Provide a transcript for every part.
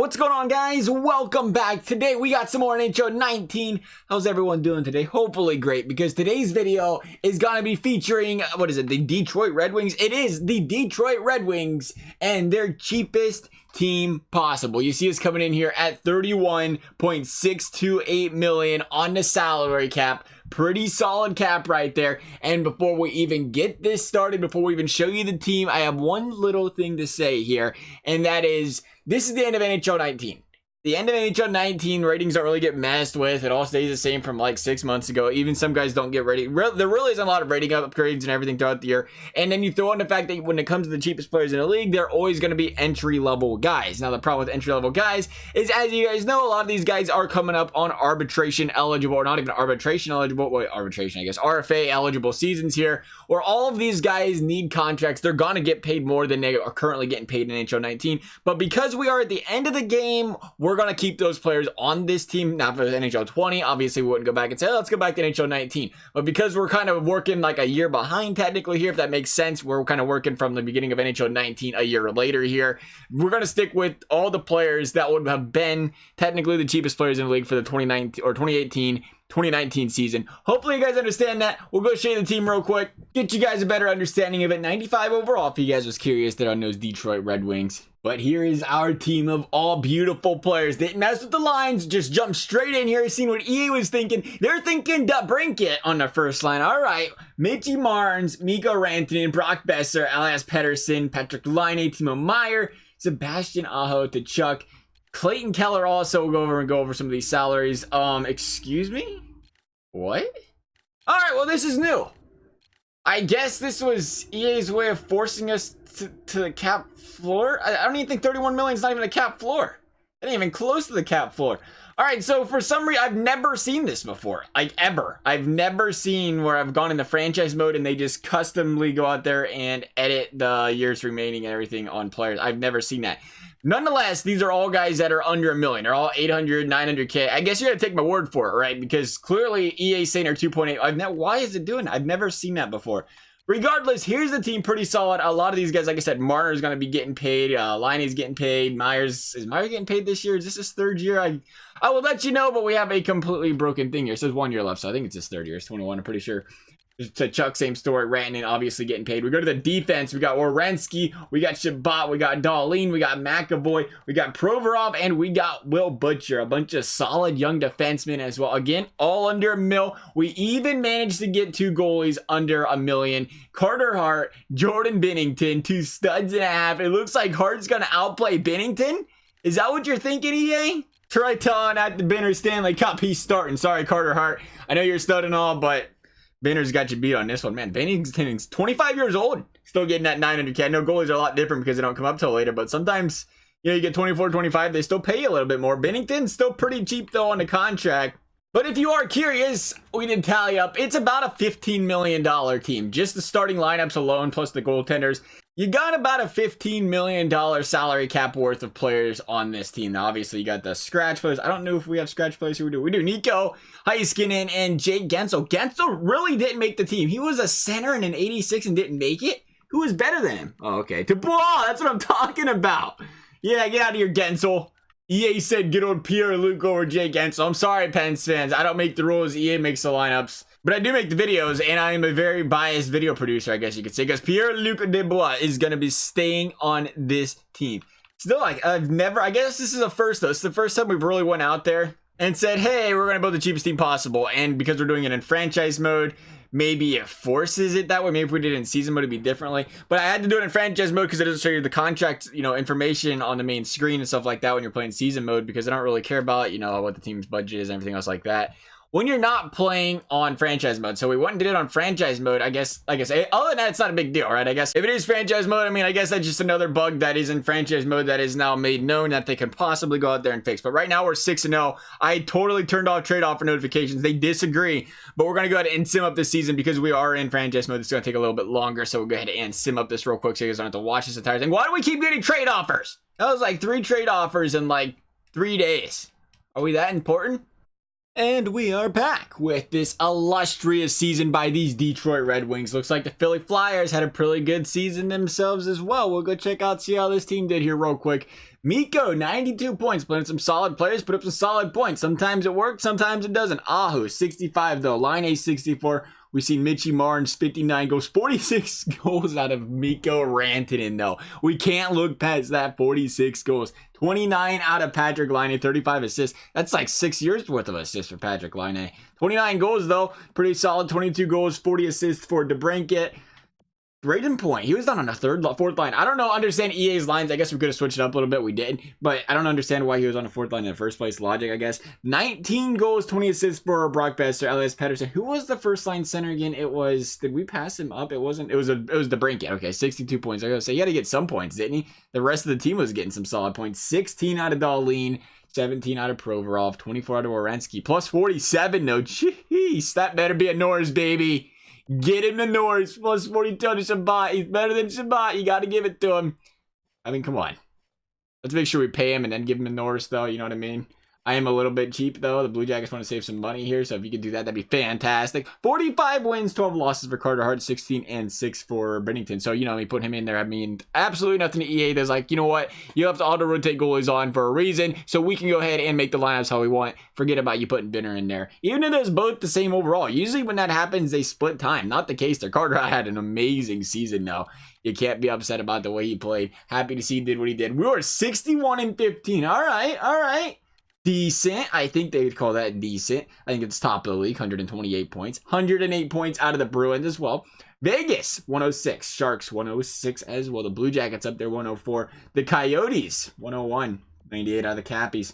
What's going on, guys? Welcome back. Today we got some more NHL 19. How's everyone doing today? Hopefully great, because today's video is going to be featuring, the Detroit Red Wings. It is the Detroit Red Wings and their cheapest team possible. You see us coming in here at $31.628 million on the salary cap. Pretty solid cap right there. And before we even get this started, before we even show you the team, I have one little thing to say here, and that is, this is the end of NHL 19. The end of NHL 19, ratings don't really get messed with. It all stays the same from like 6 months ago. Even some guys don't get rating. There really isn't a lot of rating upgrades and everything throughout the year. And then you throw in the fact that when it comes to the cheapest players in the league, they're always going to be entry-level guys. Now, the problem with entry-level guys is, as you guys know, a lot of these guys are coming up on arbitration eligible, or not even arbitration eligible, RFA eligible seasons here, where all of these guys need contracts. They're going to get paid more than they are currently getting paid in NHL 19. But because we are at the end of the game, we're going to keep those players on this team. Not for the NHL 20. Obviously, we wouldn't go back and say, oh, let's go back to NHL 19. But because we're kind of working like a year behind technically here, if that makes sense, we're kind of working from the beginning of NHL 19 a year later here. We're going to stick with all the players that would have been technically the cheapest players in the league for the 2019 or 2019 season. Hopefully you guys understand that. We'll go show you the team real quick, get you guys a better understanding of it. 95 overall, if you guys was curious there on those Detroit Red Wings. But here is our team of all beautiful players. Didn't mess with the lines, just jumped straight in here, seen what EA was thinking. They're thinking DeBrincat on the first line. All right, Mitchie Marnes, Mikko Rantanen, Brock Besser, Ellias Pettersson, Patrick Laine, Timo Meier, Sebastian Aho, Tkachuk, Clayton Keller. Also, we'll go over some of these salaries. Excuse me? What? All right, well, this is new. I guess this was EA's way of forcing us to the cap floor. I don't even think 31 million is not even a cap floor. It ain't even close to the cap floor. All right, so for some reason, I've never seen this before, like ever. I've never seen where I've gone into franchise mode and they just customly go out there and edit the years remaining and everything on players. I've never seen that. Nonetheless, these are all guys that are under $1 million. They're all 800, 900K. I guess you're gonna take my word for it, right? Because clearly EA saying they're 2.8. Why is it doing that? I've never seen that before. Regardless, here's the team, pretty solid. A lot of these guys, like I said, Marner's going to be getting paid. Laine's getting paid. Is Meier getting paid this year? Is this his third year? I will let you know, but we have a completely broken thing here. It says 1 year left, so I think it's his third year. It's 21, I'm pretty sure. To Chuck, same story. Rantanen obviously getting paid. We go to the defense. We got Werenski, we got Shabbat, we got Dahlin, we got McAvoy, we got Provorov, and we got Will Butcher. A bunch of solid young defensemen as well. Again, all under $1 million. We even managed to get 2 goalies under $1 million. Carter Hart, Jordan Binnington, 2 studs and a half. It looks like Hart's going to outplay Binnington. Is that what you're thinking, EA? Try telling at the Benner Stanley Cup he's starting. Sorry, Carter Hart. I know you're stud and all, but Benner's got you beat on this one. Man, Binnington's 25 years old. Still getting that 900K. I know goalies are a lot different because they don't come up till later, but sometimes, you know, you get 24, 25, they still pay you a little bit more. Binnington's still pretty cheap, though, on the contract. But if you are curious, we did tally up. It's about a $15 million team. Just the starting lineups alone, plus the goaltenders. You got about a $15 million salary cap worth of players on this team. Now, obviously, you got the scratch players. I don't know if we have scratch players here. We do. Nico Heiskanen and Jake Guentzel. Guentzel really didn't make the team. He was a center in an 86 and didn't make it. Who was better than him? Oh, okay. Dubois, that's what I'm talking about. Yeah, get out of here, Guentzel. EA said get on Pierre-Luc over Jake Guentzel. I'm sorry, Pens fans. I don't make the rules. EA makes the lineups. But I do make the videos, and I am a very biased video producer, I guess you could say, because Pierre-Luc Dubois is going to be staying on this team. Still, like, I guess this is a first, though. It's the first time we've really went out there and said, hey, we're going to build the cheapest team possible. And because we're doing it in franchise mode, maybe it forces it that way. Maybe if we did it in season mode, it'd be differently. But I had to do it in franchise mode because it doesn't show you the contract, you know, information on the main screen and stuff like that when you're playing season mode, because I don't really care about, you know, what the team's budget is and everything else like that when you're not playing on franchise mode. So we went and did it on franchise mode. I guess, like I say, other than that, it's not a big deal, right? I guess if it is franchise mode, I mean, I guess that's just another bug that is in franchise mode that is now made known that they can possibly go out there and fix. But right now we're 6-0. I totally turned off trade offer notifications. They disagree, but we're going to go ahead and sim up this season because we are in franchise mode. It's going to take a little bit longer. So we'll go ahead and sim up this real quick so you guys don't have to watch this entire thing. Why do we keep getting trade offers? That was like 3 trade offers in like 3 days. Are we that important? And we are back with this illustrious season by these Detroit Red Wings. Looks like the Philly Flyers had a pretty good season themselves as well. We'll go check out, see how this team did here real quick. Mikko, 92 points. Playing some solid players, put up some solid points. Sometimes it works, sometimes it doesn't. Aho, 65 though. Line A, 64. We see Mitchie Marnes, 59 goals. 46 goals out of Mikko Rantanen though. We can't look past that 46 goals. 29 out of Patrick Laine, 35 assists. That's like 6 years worth of assists for Patrick Laine. 29 goals though. Pretty solid. 22 goals, 40 assists for DeBrincat. Brayden Point, he was on a fourth line. I don't know, understand EA's lines. I guess we could have switched it up a little bit. We did, but I don't understand why he was on a fourth line in the first place. Logic, I guess. 19 goals, 20 assists for Brock Besser, Ellias Pettersson. Who was the first line center again? It was, did we pass him up? It wasn't, it was DeBrincat. Okay, 62 points. I gotta say, he had to get some points, didn't he? The rest of the team was getting some solid points. 16 out of Dahlin, 17 out of Provorov, 24 out of Werenski, plus 47. No, jeez, that better be a Norris, baby. Get him the Norris, plus 42 to Shabbat. He's better than Shabbat. You got to give it to him. I mean, come on. Let's make sure we pay him and then give him the Norris, though. You know what I mean? I am a little bit cheap, though. The Blue Jackets want to save some money here, so if you could do that, that'd be fantastic. 45 wins, 12 losses for Carter Hart, 16 and 6 for Bennington. So, you know, we put him in there. I mean, absolutely nothing to EA. There's like, you know what? You have to auto-rotate goalies on for a reason, so we can go ahead and make the lineups how we want. Forget about you putting Binner in there. Even if there's both the same overall. Usually when that happens, they split time. Not the case there. Carter Hart had an amazing season, though. You can't be upset about the way he played. Happy to see he did what he did. We were 61 and 15. All right, all right. Decent. I think they would call that decent. I think it's top of the league, 128 points. 108 points out of the Bruins as well. Vegas, 106. Sharks, 106 as well. The Blue Jackets up there, 104. The Coyotes, 101. 98 out of the Cappies.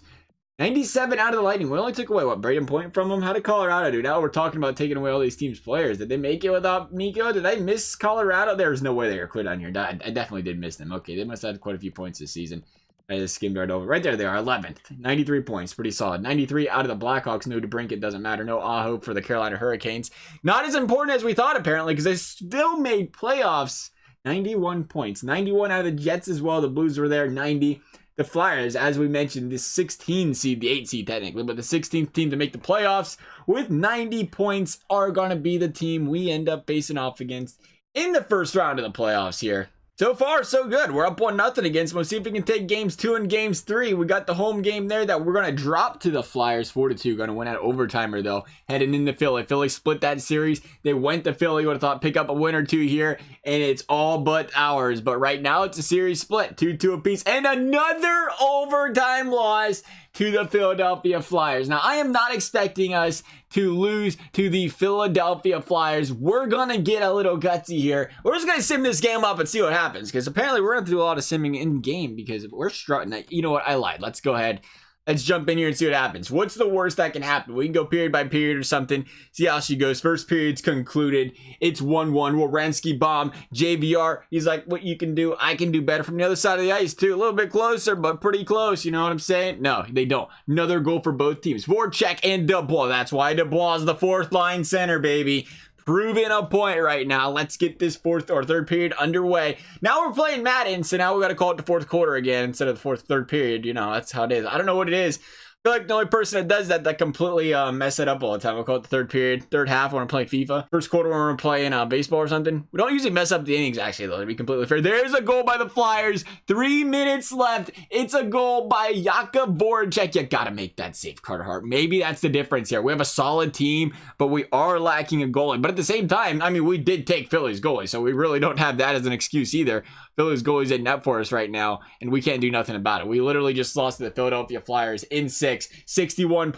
97 out of the Lightning. We only took away, what, Brayden Point from them? How did Colorado do? Now we're talking about taking away all these teams' players. Did they make it without Mikko? Did I miss Colorado? There's no way they were clear down here. I definitely did miss them. Okay, they must have had quite a few points this season. I just skimmed right over. Right there they are, 11th. 93 points, pretty solid. 93 out of the Blackhawks. No DeBrincat, doesn't matter. No Aho for the Carolina Hurricanes. Not as important as we thought, apparently, because they still made playoffs. 91 points. 91 out of the Jets as well. The Blues were there, 90. The Flyers, as we mentioned, the 16 seed, the 8 seed technically, but the 16th team to make the playoffs with 90 points are going to be the team we end up facing off against in the first round of the playoffs here. So far, so good. We're up 1-0 against them. We'll see if we can take games 2 and games 3. We got the home game there that we're going to drop to the Flyers 4-2. Going to win at overtimer, though, heading into Philly. Philly split that series. They went to Philly. Would have thought pick up a win or two here, and it's all but ours. But right now, it's a series split. 2-2 apiece, and another overtime loss to the Philadelphia Flyers. Now, I am not expecting us to lose to the Philadelphia Flyers. We're going to get a little gutsy here. We're just going to sim this game up and see what happens, because apparently we're going to do a lot of simming in game because we're strutting. You know what? I lied. Let's go ahead. Let's jump in here and see what happens. What's the worst that can happen? We can go period by period or something. See how she goes. First period's concluded. It's 1-1. Werenski bomb. JVR, he's like, what you can do, I can do better from the other side of the ice too. A little bit closer, but pretty close. You know what I'm saying? No, they don't. Another goal for both teams. Voracek and Dubois. That's why Dubois is the fourth line center, baby. Proving a point right now. Let's get this third period underway. Now we're playing Madden, so now we got to call it the fourth quarter again instead of the third period. You know, that's how it is. I don't know what it is. I feel like the only person that does that completely mess it up all the time. We'll call it the third period, third half when we're playing FIFA. First quarter when we're playing baseball or something. We don't usually mess up the innings, actually, though, to be completely fair. There's a goal by the Flyers. 3 minutes left. It's a goal by Jakub Voracek. You got to make that save, Carter Hart. Maybe that's the difference here. We have a solid team, but we are lacking a goalie. But at the same time, I mean, we did take Philly's goalie, so we really don't have that as an excuse either. Philly's goalie's in net for us right now, and we can't do nothing about it. We literally just lost to the Philadelphia Flyers in 61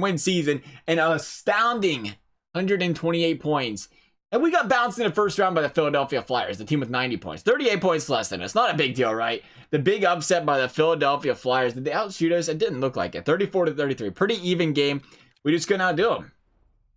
win season, an astounding 128 points. And we got bounced in the first round by the Philadelphia Flyers, the team with 90 points. 38 points less than us. Not a big deal, right? The big upset by the Philadelphia Flyers. Did they outshoot us? It didn't look like it. 34-33. Pretty even game. We just couldn't outdo them.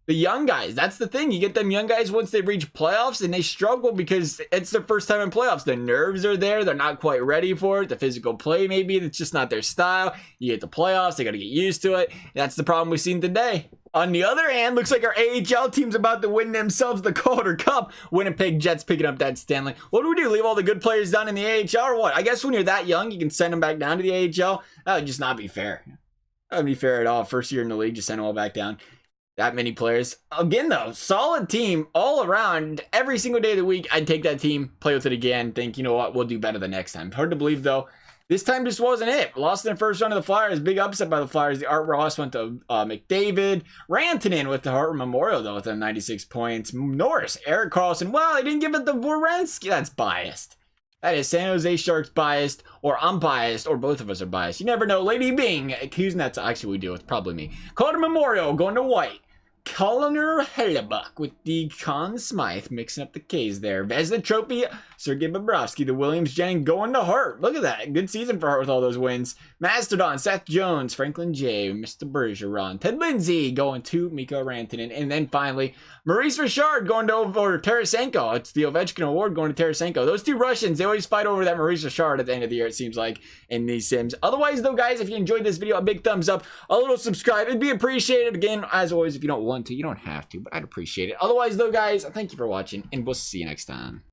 The young guys, that's the thing. You get them young guys once they reach playoffs and they struggle because it's their first time in playoffs. The nerves are there. They're not quite ready for it. The physical play, maybe, it's just not their style. You get the playoffs. They got to get used to it. That's the problem we've seen today. On the other hand, looks like our AHL team's about to win themselves the Calder Cup. Winnipeg Jets picking up that Stanley. What do? Leave all the good players down in the AHL or what? I guess when you're that young, you can send them back down to the AHL. That would just not be fair. That would be fair at all. First year in the league, just send them all back down. That many players. Again, though, solid team all around. Every single day of the week, I'd take that team, play with it again, think, you know what, we'll do better the next time. Hard to believe, though. This time just wasn't it. Lost in the first round of the Flyers. Big upset by the Flyers. The Art Ross went to McDavid. Rantanen with the Hart Memorial, though, with 96 points. Norris, Eric Carlson. Well, he didn't give it to Werenski. That's biased. That is San Jose Sharks biased, or I'm biased, or both of us are biased. You never know. Lady Bing. Who's next? Actually, we do. It's probably me. Calder Memorial going to White. Connor Hellebuck with the Conn Smythe mixing up the K's there. Vezina Trophy, Sergei Bobrovsky, the Williams Jennings going to Hart. Look at that. Good season for Hart with all those wins. Mastodon, Seth Jones, Franklin J, Mr. Bergeron, Ted Lindsay going to Mikko Rantanen. And then finally, Maurice Richard going to over Tarasenko. It's the Ovechkin Award going to Tarasenko. Those two Russians, they always fight over that Maurice Richard at the end of the year, it seems like, in these Sims. Otherwise, though, guys, if you enjoyed this video, a big thumbs up, a little subscribe. It'd be appreciated. Again, as always, if you don't want to, you don't have to, but I'd appreciate it. Otherwise, though, guys, thank you for watching, and we'll see you next time.